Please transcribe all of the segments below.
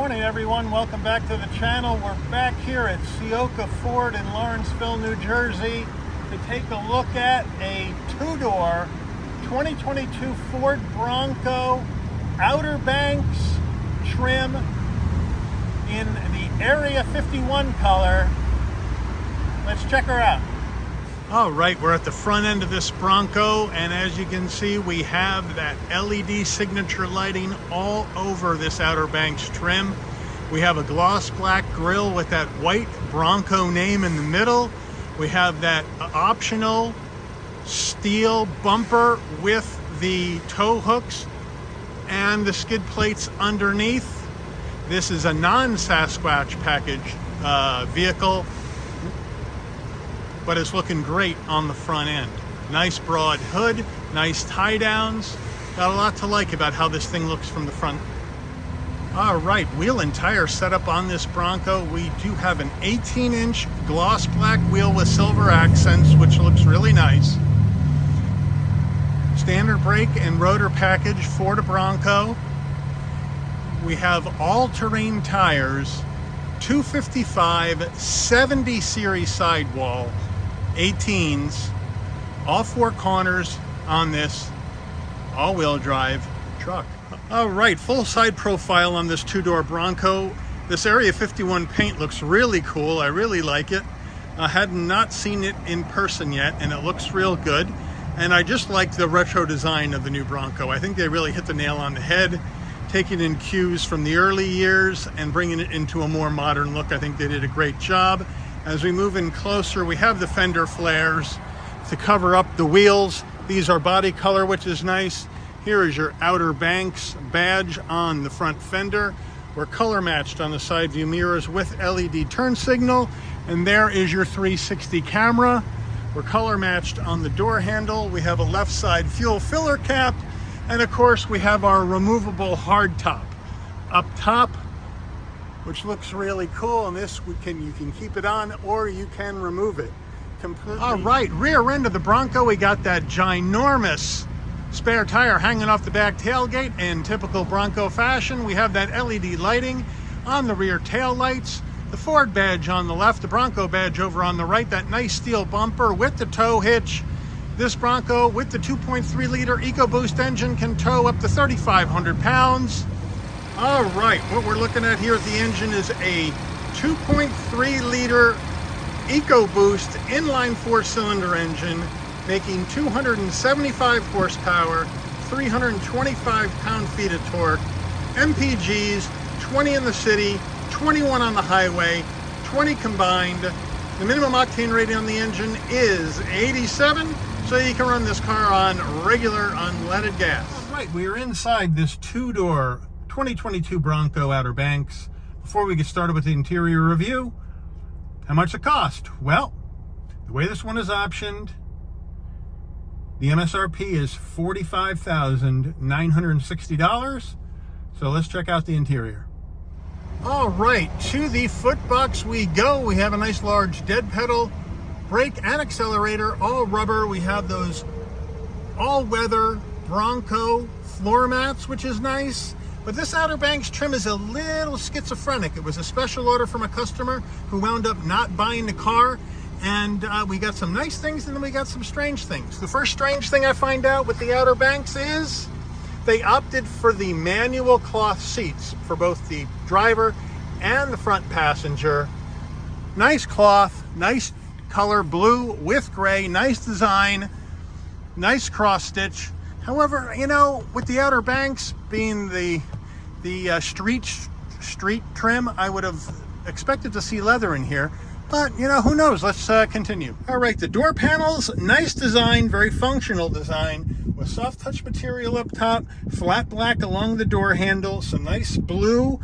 morning, everyone. Welcome back to the channel. We're back here at Ciocca Ford in Lawrenceville, New Jersey to take a look at a two-door 2022 Ford Bronco Outer Banks trim in the Area 51 color. Let's check her out. All right, we're at the front end of this Bronco, and as you can see, we have that LED signature lighting all over this Outer Banks trim. We have a gloss black grille with that white Bronco name in the middle. We have that optional steel bumper with the tow hooks and the skid plates underneath. This is a non-Sasquatch package vehicle, but it's looking great on the front end. Nice broad hood, nice tie downs. Got a lot to like about how this thing looks from the front. All right, wheel and tire setup on this Bronco. We do have an 18-inch gloss black wheel with silver accents, which looks really nice. Standard brake and rotor package for the Bronco. We have all-terrain tires, 255 70 series sidewall, 18s, all four corners on this all-wheel drive truck. All right, full side profile on this two-door Bronco. This Area 51 paint looks really cool. I really like it. I had not seen it in person yet, and it looks real good. And I just like the retro design of the new Bronco. I think they really hit the nail on the head, taking in cues from the early years and bringing it into a more modern look. I think they did a great job. As we move in closer, we have the Fender Flares to cover up the wheels. These are body color, which is nice. Here is your Outer Banks badge on the front fender. We're color matched on the side view mirrors with LED turn signal. And there is your 360 camera. We're color matched on the door handle. We have a left side fuel filler cap. And of course, we have our removable hard top up top, which looks really cool. And this you can keep it on or you can remove it completely. All right, rear end of the Bronco, we got that ginormous spare tire hanging off the back tailgate in typical Bronco fashion. We have that LED lighting on the rear tail lights, the Ford badge on the left, the Bronco badge over on the right, that nice steel bumper with the tow hitch. This Bronco with the 2.3 liter EcoBoost engine can tow up to 3,500 pounds. All right, what we're looking at here at the engine is a 2.3 liter EcoBoost inline 4-cylinder engine, making 275 horsepower, 325 pound-feet of torque, MPGs, 20 in the city, 21 on the highway, 20 combined. The minimum octane rating on the engine is 87, so you can run this car on regular unleaded gas. All right, we are inside this two-door 2022 Bronco Outer Banks. Before we get started with the interior review, how much it cost? Well, the way this one is optioned, the MSRP is $45,960. So let's check out the interior. All right, to the foot box we go. We have a nice large dead pedal, brake and accelerator, all rubber. We have those all-weather Bronco floor mats, which is nice. But this Outer Banks trim is a little schizophrenic. It was a special order from a customer who wound up not buying the car. And we got some nice things and then we got some strange things. The first strange thing I find out with the Outer Banks is they opted for the manual cloth seats for both the driver and the front passenger. Nice cloth, nice color, blue with gray, nice design, nice cross stitch. However, you know, with the Outer Banks being the street trim, I would have expected to see leather in here. But, you know, who knows? Let's continue. All right, the door panels, nice design, very functional design, with soft touch material up top, flat black along the door handle, some nice blue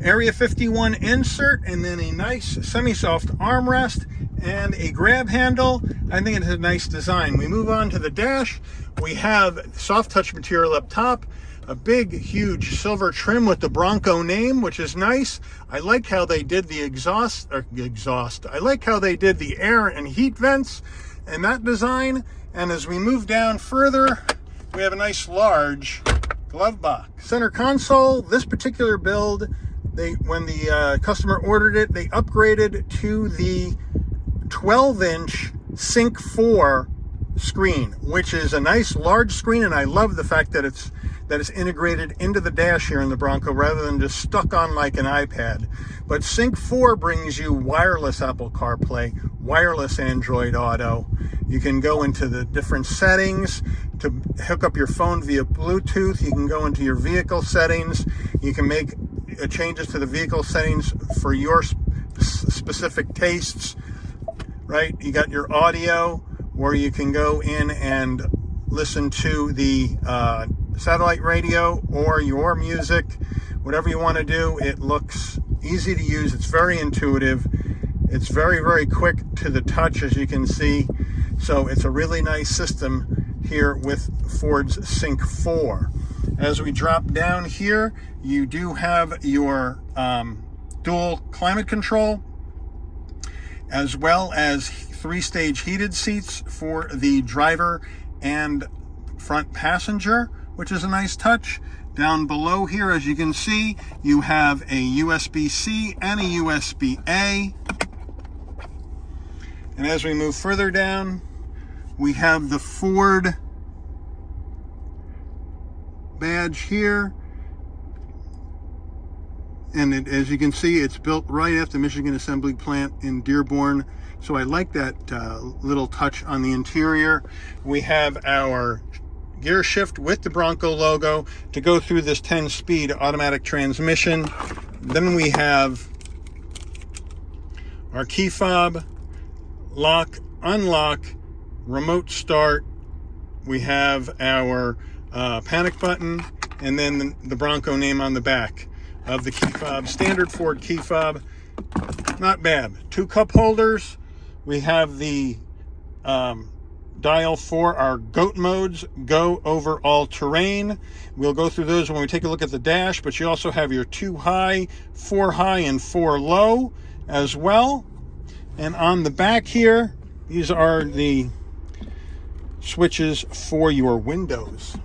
Area 51 insert, and then a nice semi-soft armrest and a grab handle. I think it's a nice design. We move on to the dash. We have soft touch material up top, a big, huge silver trim with the Bronco name, which is nice. I like how they did the exhaust. I like how they did the air and heat vents and that design. And as we move down further, we have a nice large glove box. Center console, this particular build when the customer ordered it, they upgraded to the 12-inch Sync 4 screen, which is a nice large screen, and I love the fact that it's integrated into the dash here in the Bronco rather than just stuck on like an iPad. But Sync 4 brings you wireless Apple CarPlay, wireless Android Auto. You can go into the different settings to hook up your phone via Bluetooth. You can go into your vehicle settings. You can make changes to the vehicle settings for your specific tastes, right? You got your audio, where you can go in and listen to the satellite radio or your music, whatever you want to do. It looks easy to use. It's very intuitive. It's very, very quick to the touch, as you can see. So it's a really nice system here with Ford's Sync 4. As we drop down here, you do have your dual climate control, as well as 3-stage heated seats for the driver and front passenger, which is a nice touch. Down below here, as you can see, you have a USB-C and a USB-A. And as we move further down, we have the Ford badge here. And as you can see, it's built right at the Michigan Assembly Plant in Dearborn. So I like that little touch on the interior. We have our gear shift with the Bronco logo to go through this 10-speed automatic transmission. Then we have our key fob, lock, unlock, remote start. We have our panic button, and then the Bronco name on the back of the key fob. Standard Ford key fob, not bad. 2 cup holders. We have the dial for our GOAT modes, go, over, all terrain. We'll go through those when we take a look at the dash, but you also have your 2 high, 4 high, and 4 low as well. And on the back here, these are the switches for your windows,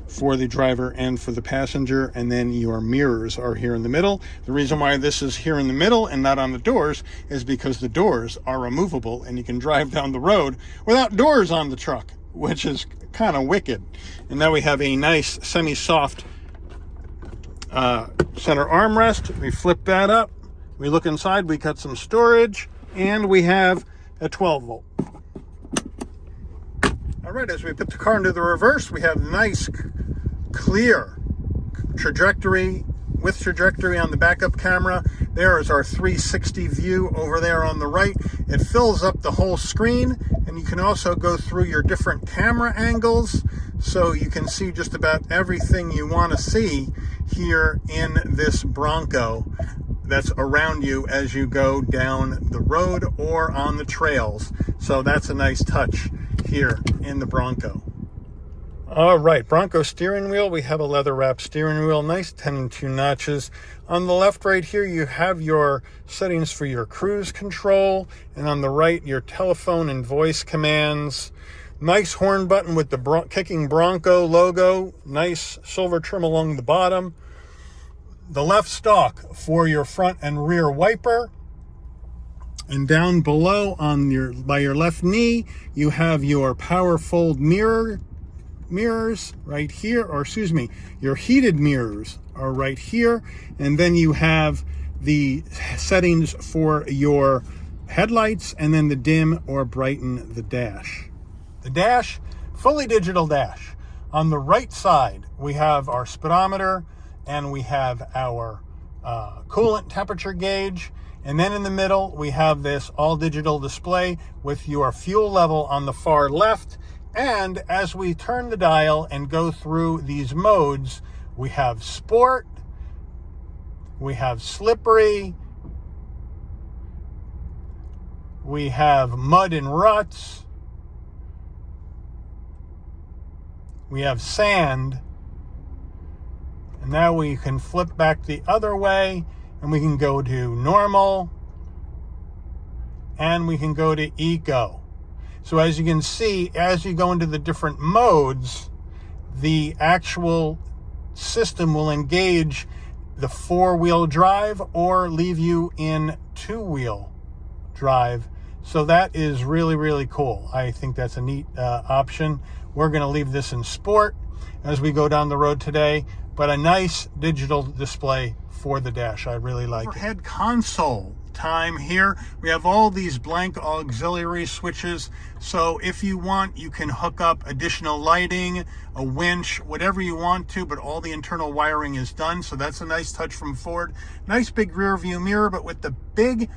for the driver and for the passenger, and then your mirrors are here in the middle. The reason why this is here in the middle and not on the doors is because the doors are removable and you can drive down the road without doors on the truck, which is kind of wicked. And now we have a nice semi-soft center armrest. We flip that up, we look inside, we got some storage, and we have a 12 volt. All right, as we put the car into the reverse, we have nice, clear trajectory with trajectory on the backup camera. There is our 360 view over there on the right. It fills up the whole screen, and you can also go through your different camera angles, so you can see just about everything you want to see here in this Bronco that's around you as you go down the road or on the trails. So that's a nice touch here in the Bronco. All right, Bronco steering wheel. We have a leather wrap steering wheel, nice 10 and 2 notches. On the left right here, you have your settings for your cruise control, and on the right, your telephone and voice commands. Nice horn button with the kicking Bronco logo, nice silver trim along the bottom. The left stalk for your front and rear wiper. And down below by your left knee, you have your power fold mirrors right here, or excuse me, your heated mirrors are right here. And then you have the settings for your headlights, and then the dim or brighten the dash. The dash, fully digital dash. On the right side, we have our speedometer, and we have our coolant temperature gauge. And then in the middle, we have this all digital display with your fuel level on the far left. And as we turn the dial and go through these modes, we have sport, we have slippery, we have mud and ruts, we have sand, and now we can flip back the other way, and we can go to normal, and we can go to eco. So as you can see, as you go into the different modes, the actual system will engage the 4-wheel drive or leave you in 2-wheel drive. So that is really, really cool. I think that's a neat option. We're going to leave this in sport as we go down the road today, but a nice digital display for the dash. I really like it. Overhead console time here. We have all these blank auxiliary switches, so if you want, you can hook up additional lighting, a winch, whatever you want to, but all the internal wiring is done. So that's a nice touch from Ford. Nice big rear view mirror, but with the big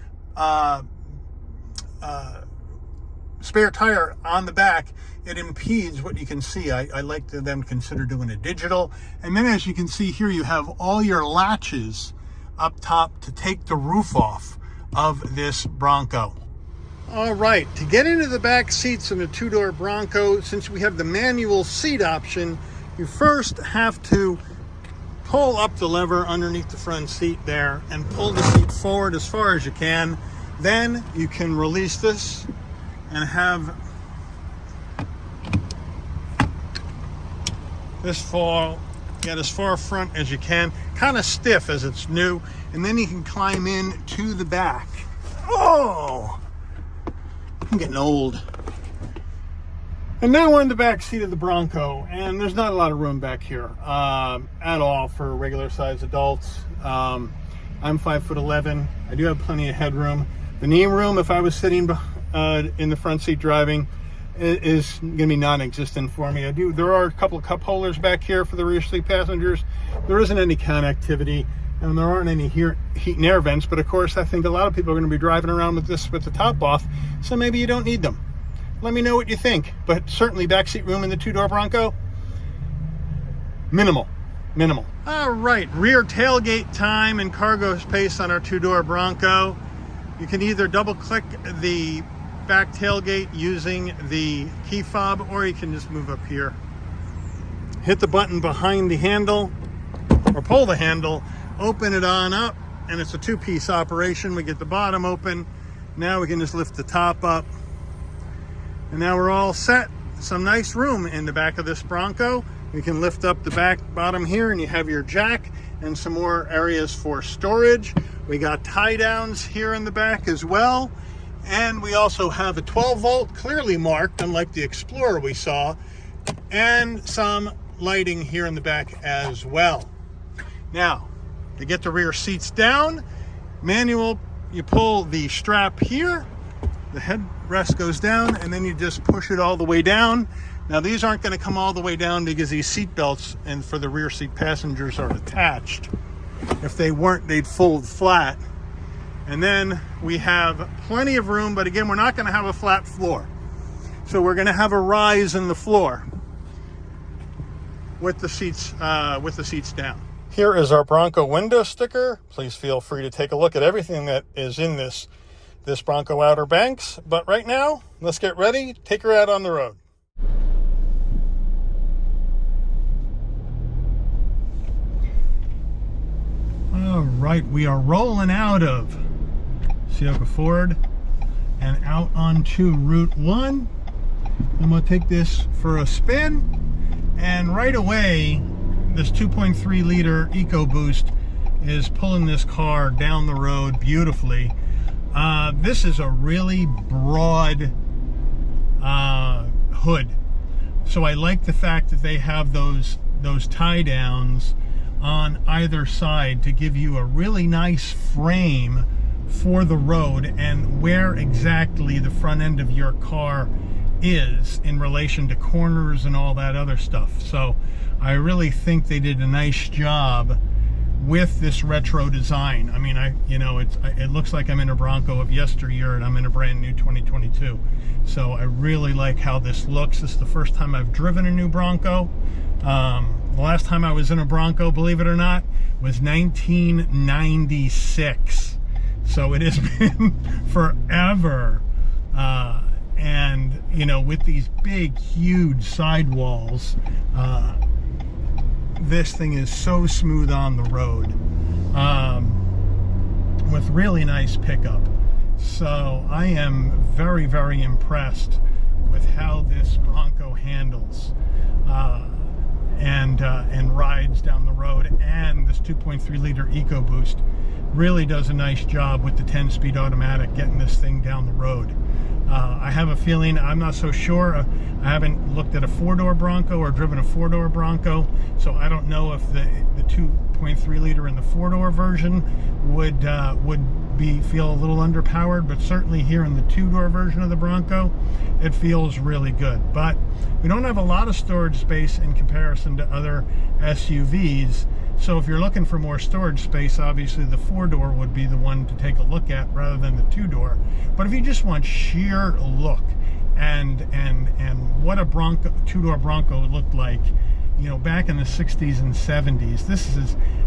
spare tire on the back, it impedes what you can see. I like them consider doing a digital. And then as you can see here, you have all your latches up top to take the roof off of this Bronco. All right, to get into the back seats in a 2-door Bronco, since we have the manual seat option, you first have to pull up the lever underneath the front seat there and pull the seat forward as far as you can. Then you can release this and have this fall get as far front as you can, kind of stiff as it's new, and then you can climb in to the back. Oh, I'm getting old. And now we're in the back seat of the Bronco, and there's not a lot of room back here at all for regular sized adults. I'm 5'11". I do have plenty of headroom. The knee room, if I was sitting in the front seat driving, is going to be non-existent for me. There are a couple of cup holders back here for the rear seat passengers. There isn't any connectivity, and there aren't any heat and air vents, but of course I think a lot of people are going to be driving around with this with the top off, so maybe you don't need them. Let me know what you think, but certainly backseat room in the 2-door Bronco, minimal. All right, rear tailgate time and cargo space on our 2-door Bronco. You can either double click the back tailgate using the key fob, or you can just move up here, hit the button behind the handle, or pull the handle, open it on up, and it's a 2-piece operation. We get the bottom open. Now we can just lift the top up, and now we're all set. Some nice room in the back of this Bronco. We can lift up the bottom here, and you have your jack and some more areas for storage. We got tie downs here in the back as well. And we also have a 12-volt, clearly marked, unlike the Explorer we saw, and some lighting here in the back as well. Now, to get the rear seats down, manual, you pull the strap here, the headrest goes down, and then you just push it all the way down. Now, these aren't going to come all the way down because these seat belts and for the rear seat passengers are attached. If they weren't, they'd fold flat. And then we have plenty of room, but again, we're not going to have a flat floor. So we're going to have a rise in the floor with the seats down. Here is our Bronco window sticker. Please feel free to take a look at everything that is in this Bronco Outer Banks. But right now, let's get ready, take her out on the road. All right, we are rolling out of Ciocca Ford and out onto Route 1. I'm going to take this for a spin, and right away this 2.3 liter EcoBoost is pulling this car down the road beautifully. This is a really broad hood, so I like the fact that they have those tie downs on either side to give you a really nice frame for the road and where exactly the front end of your car is in relation to corners and all that other stuff. So I really think they did a nice job with this retro design. I mean, it looks like I'm in a Bronco of yesteryear and I'm in a brand new 2022. So I really like how this looks. This is the first time I've driven a new Bronco. The last time I was in a Bronco, believe it or not, was 1996. So it has been forever. And, with these big, huge sidewalls, this thing is so smooth on the road, with really nice pickup. So I am very, very impressed with how this Bronco handles. and rides down the road. And this 2.3 liter EcoBoost really does a nice job with the 10-speed automatic getting this thing down the road. I have a feeling, I'm not so sure, I haven't looked at a 4-door Bronco or driven a 4-door Bronco, so I don't know if the 2.3 liter in the 4-door version would feel a little underpowered, but certainly here in the 2-door version of the Bronco, it feels really good. But we don't have a lot of storage space in comparison to other SUVs, so if you're looking for more storage space, obviously the 4-door would be the one to take a look at rather than the 2-door. But if you just want sheer look and what a Bronco 2-door Bronco looked like, you know, back in the 60s and 70s, this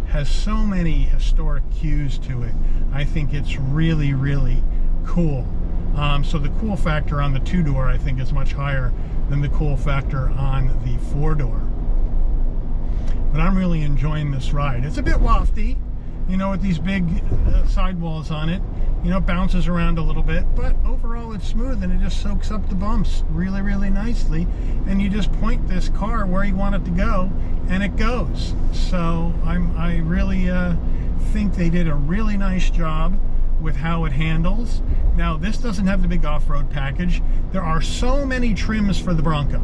has so many historic cues to it. I think it's really, really cool. So the cool factor on the 2-door, I think, is much higher than the cool factor on the 4-door. But I'm really enjoying this ride. It's a bit lofty, you know, with these big sidewalls on it. You know, it bounces around a little bit, but overall it's smooth and it just soaks up the bumps really, really nicely. And you just point this car where you want it to go, and it goes. So I really think they did a really nice job with how it handles. Now, this doesn't have the big off-road package. There are so many trims for the Bronco,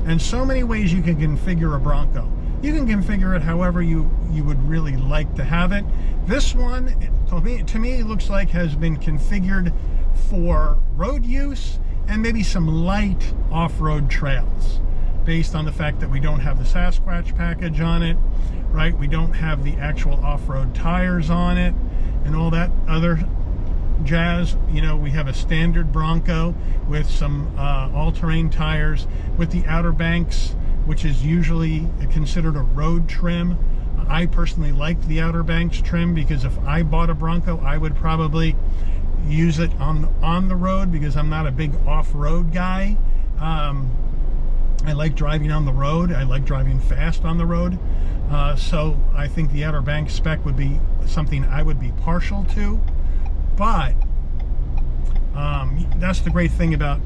and so many ways you can configure a Bronco. You can configure it however you would really like to have it. This one, to me, it looks like has been configured for road use and maybe some light off-road trails, based on the fact that we don't have the Sasquatch package on it, right? We don't have the actual off-road tires on it and all that other jazz. You know, we have a standard Bronco with some all-terrain tires with the Outer Banks, which is usually considered a road trim. I personally like the Outer Banks trim because if I bought a Bronco, I would probably use it on the road, because I'm not a big off-road guy. I like driving on the road. I like driving fast on the road. So I think the Outer Banks spec would be something I would be partial to. But that's the great thing about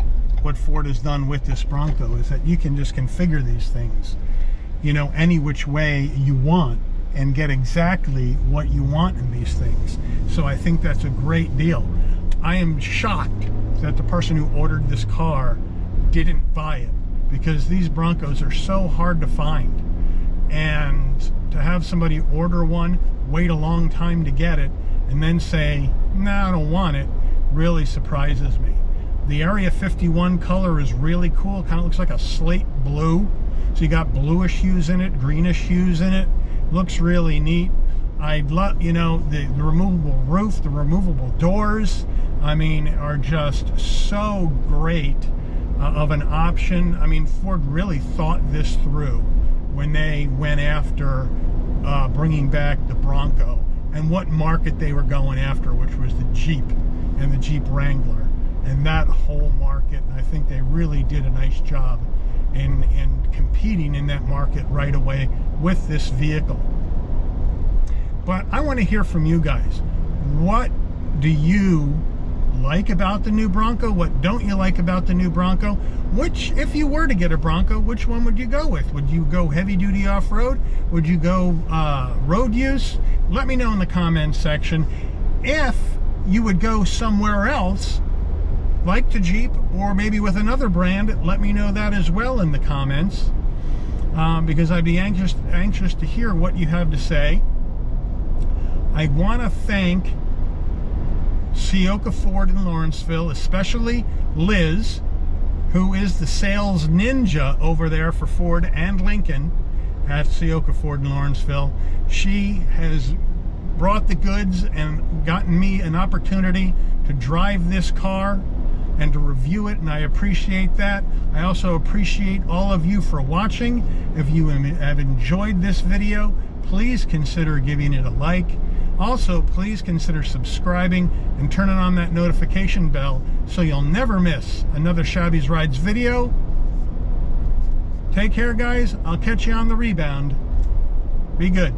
what Ford has done with this Bronco, is that you can just configure these things, you know, any which way you want and get exactly what you want in these things. So I think that's a great deal. I am shocked that the person who ordered this car didn't buy it, because these Broncos are so hard to find, and to have somebody order one, wait a long time to get it, and then say, nah, I don't want it, really surprises me. The Area 51 color is really cool. Kind of looks like a slate blue. So you got bluish hues in it, greenish hues in it. Looks really neat. I'd love, you know, the removable roof, the removable doors, I mean, are just so great of an option. I mean, Ford really thought this through when they went after bringing back the Bronco and what market they were going after, which was the Jeep and the Jeep Wrangler and that whole market. And I think they really did a nice job in competing in that market right away with this vehicle. But I want to hear from you guys. What do you like about the new Bronco? What don't you like about the new Bronco? Which, if you were to get a Bronco, which one would you go with? Would you go heavy duty off-road? Would you go road use? Let me know in the comments section. If you would go somewhere else, like the Jeep, or maybe with another brand, let me know that as well in the comments, because I'd be anxious to hear what you have to say. I want to thank Ciocca Ford in Lawrenceville, especially Liz, who is the sales ninja over there for Ford and Lincoln at Ciocca Ford in Lawrenceville. She has brought the goods and gotten me an opportunity to drive this car and to review it, and I appreciate that. I also appreciate all of you for watching. If you have enjoyed this video, please consider giving it a like. Also, please consider subscribing and turning on that notification bell so you'll never miss another Shabby's Rides video. Take care, guys. I'll catch you on the rebound. Be good.